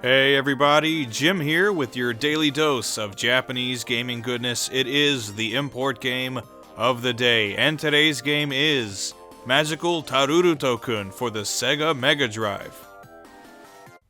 Hey everybody, Jim here with your daily dose of Japanese gaming goodness. It is the import game of the day, and today's game is Magical Taruruuto-kun for the Sega Mega Drive.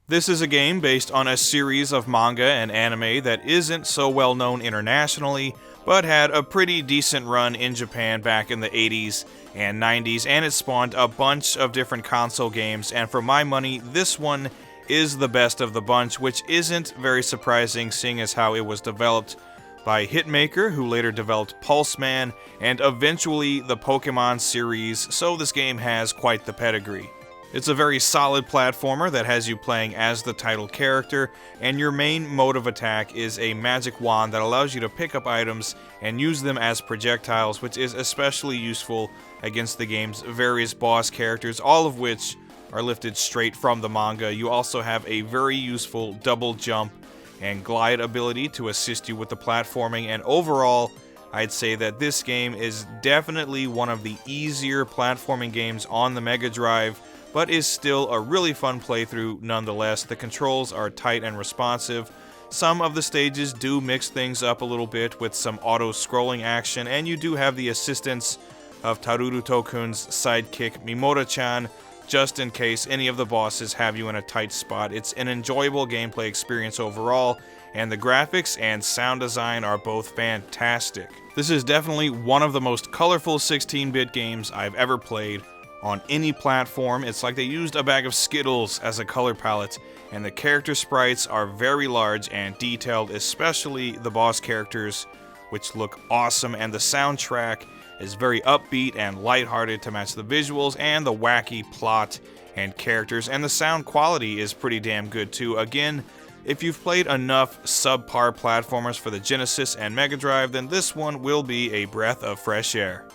This is a game based on a series of manga and anime that isn't so well known internationally, but had a pretty decent run in Japan back in the 80s and 90s, and it spawned a bunch of different console games, and for my money, this one is the best of the bunch, which isn't very surprising seeing as how it was developed by Hitmaker, who later developed Pulseman, and eventually the Pokemon series, so this game has quite the pedigree. It's a very solid platformer that has you playing as the title character, and your main mode of attack is a magic wand that allows you to pick up items and use them as projectiles, which is especially useful against the game's various boss characters, all of which are lifted straight from the manga. You also have a very useful double jump and glide ability to assist you with the platforming, and overall, I'd say that this game is definitely one of the easier platforming games on the Mega Drive, but is still a really fun playthrough nonetheless. The controls are tight and responsive. Some of the stages do mix things up a little bit with some auto-scrolling action, and you do have the assistance of Taruruuto-kun's sidekick Mimota-chan, just in case any of the bosses have you in a tight spot. It's an enjoyable gameplay experience overall, and the graphics and sound design are both fantastic. This is definitely one of the most colorful 16-bit games I've ever played on any platform. It's like they used a bag of Skittles as a color palette, and the character sprites are very large and detailed, especially the boss characters, which look awesome, and the soundtrack is very upbeat and lighthearted to match the visuals and the wacky plot and characters, and the sound quality is pretty damn good too. Again, if you've played enough subpar platformers for the Genesis and Mega Drive, then this one will be a breath of fresh air.